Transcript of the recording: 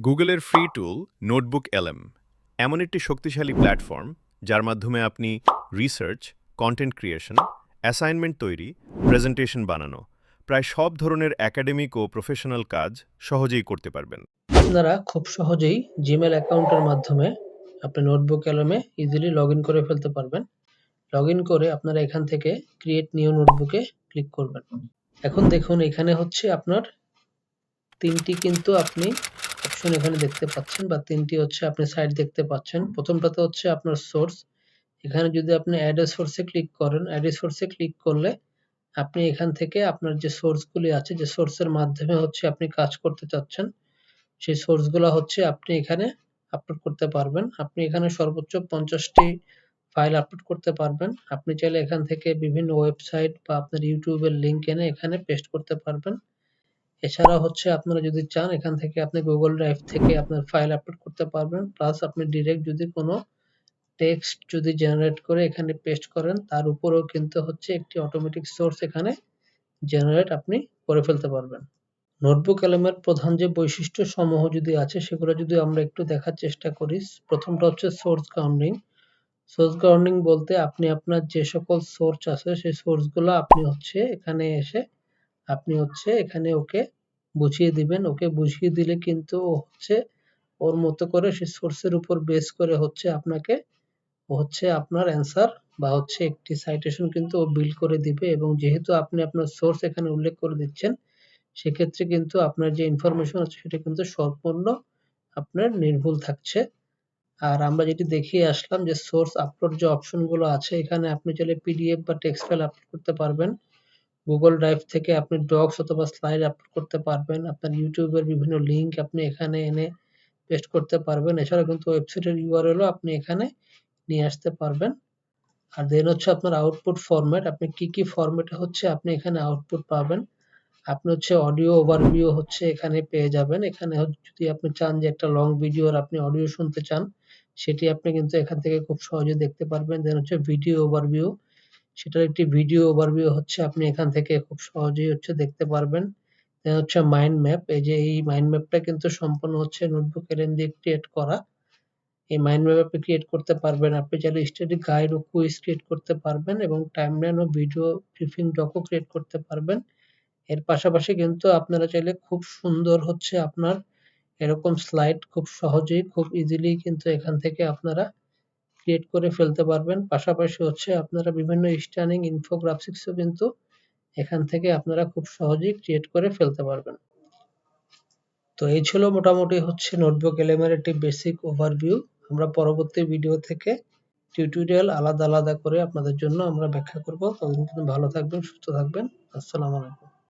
গুগলের ফ্রি টুল নোটবুক এলএম এমন একটি শক্তিশালী প্ল্যাটফর্ম যার মাধ্যমে আপনি রিসার্চ, কন্টেন্ট ক্রিয়েশন, অ্যাসাইনমেন্ট তৈরি, প্রেজেন্টেশন বানানো প্রায় সব ধরনের একাডেমিক ও প্রফেশনাল কাজ সহজেই করতে পারবেন। আপনারা খুব সহজেই জিমেল অ্যাকাউন্টের মাধ্যমে আপনার নোটবুক এলএমে ইজিলি লগ ইন করে ফেলতে পারবেন। লগ ইন করে আপনারা এখান থেকে ক্রিয়েট নিউ নোটবুকে ক্লিক করবেন। এখন দেখুন এখানে হচ্ছে আপনার তিনটি কিন্তু আপনি অপশন এখানে দেখতে পাচ্ছেন, বা তিনটি হচ্ছে আপনি সাইট দেখতে পাচ্ছেন। প্রথমটাতে হচ্ছে আপনার সোর্স। এখানে যদি আপনি অ্যাড এ সোর্সে ক্লিক করেন, অ্যাড এ সোর্সে ক্লিক করলে আপনি এখান থেকে আপনার যে সোর্সগুলি আছে, যে সোর্সের মাধ্যমে হচ্ছে আপনি কাজ করতে চাচ্ছেন, সেই সোর্সগুলো হচ্ছে আপনি এখানে আপলোড করতে পারবেন। আপনি এখানে সর্বোচ্চ 50টি ফাইল আপলোড করতে পারবেন। আপনি চাইলে এখান থেকে বিভিন্ন ওয়েবসাইট বা আপনার ইউটিউবের লিংক এনে এখানে পেস্ট করতে পারবেন। এছাড়া হচ্ছে আপনারা যদি চান এখান থেকে আপনি গুগল ড্রাইভ থেকে আপনার ফাইল আপলোড করতে পারবেন। প্লাস আপনি ডিরেক্ট যদি কোনো টেক্সট যদি জেনারেট করে এখানে পেস্ট করেন, তার উপরেও কিন্তু হচ্ছে একটি অটোমেটিক সোর্স এখানে জেনারেট আপনি করে ফেলতে পারবেন। নোটবুক এলএমের প্রধান যে বৈশিষ্ট্য সমূহ যদি আছে সেগুলো যদি আমরা একটু দেখার চেষ্টা করি। প্রথমটা হচ্ছে সোর্স গ্রাউন্ডিং। সোর্স গ্রাউন্ডিং বলতে আপনি আপনার যে সকল সোর্স আছে সেই সোর্সগুলো আপনি হচ্ছে এখানে এসে আপনি হচ্ছে এখানে ওকে বুঝিয়ে দিবেন। ওকে বুঝিয়ে দিলে কিন্তু ও হচ্ছে ওর মতো করে সেই সোর্সের উপর বেস করে হচ্ছে আপনাকে হচ্ছে আপনার অ্যান্সার বা হচ্ছে একটি সাইটেশন কিন্তু ও বিল্ড করে দিবে। এবং যেহেতু আপনি আপনার সোর্স এখানে উল্লেখ করে দিচ্ছেন, সেক্ষেত্রে কিন্তু আপনার যে ইনফরমেশন আছে সেটা কিন্তু সম্পূর্ণ আপনার নির্ভুল থাকছে। আর আমরা যেটি দেখিয়ে আসলাম যে সোর্স আপলোড যে অপশনগুলো আছে, এখানে আপনি চাইলে পিডিএফ বা টেক্সট ফাইল আপলোড করতে পারবেন। গুগল ড্রাইভ থেকে আপনি ডক্স অথবা স্লাইড আপলোড করতে পারবেন। আপনার ইউটিউবের বিভিন্ন লিঙ্ক আপনি এখানে এনে পেস্ট করতে পারবেন। এছাড়া কিন্তু ওয়েবসাইটের ইউআরএলও আপনি এখানে নিয়ে আসতে পারবেন। আর দেন হচ্ছে আপনার আউটপুট ফরম্যাট। আপনি কি ফরম্যাটে হচ্ছে আপনি এখানে আউটপুট পাবেন। আপনি হচ্ছে অডিও ওভারভিউ হচ্ছে এখানে পেয়ে যাবেন। এখানে যদি আপনি চান যে একটা লং ভিডিওর আপনি অডিও শুনতে চান, সেটি আপনি কিন্তু এখান থেকে খুব সহজে দেখতে পারবেন। দেন হচ্ছে ভিডিও ওভারভিউ। সেটার একটি ভিডিও ওভারভিউ হচ্ছে আপনি এখান থেকে খুব সহজেই হচ্ছে দেখতে পারবেন। দেন হচ্ছে মাইন্ড ম্যাপ। এই যে এই মাইন্ড ম্যাপটা কিন্তু সম্পূর্ণ হচ্ছে নোটবুক এলএম দিয়ে ক্রিয়েট করা। এই মাইন্ড ম্যাপ আপনি ক্রিয়েট করতে পারবেন। আপনি চাইলে স্টাডি গাইড ও কুইজ ক্রিয়েট করতে পারবেন এবং টাইমলাইন ও ভিডিও ব্রিফিং ডকও ক্রিয়েট করতে পারবেন। এর পাশাপাশি কিন্তু আপনারা চাইলে খুব সুন্দর হচ্ছে আপনার এরকম স্লাইড খুব সহজেই খুব ইজিলি কিন্তু এখান থেকে আপনারা ক্রিয়েট করে ফেলতে পারবেন। পাশাপাশি হচ্ছে আপনারা বিভিন্ন স্টানিং ইনফোগ্রাফিক্সও কিন্তু এখান থেকে আপনারা খুব সহজেই ক্রিয়েট করে ফেলতে পারবেন। তো এই ছিল মোটামুটি হচ্ছে নোটবুক এলএম এর একটি বেসিক ওভারভিউ। আমরা পরবর্তী ভিডিও থেকে টিউটোরিয়াল আলাদা আলাদা করে আপনাদের জন্য আমরা ব্যাখ্যা করব। ততদিন পর্যন্ত ভালো থাকবেন, সুস্থ থাকবেন। আসসালামু আলাইকুম।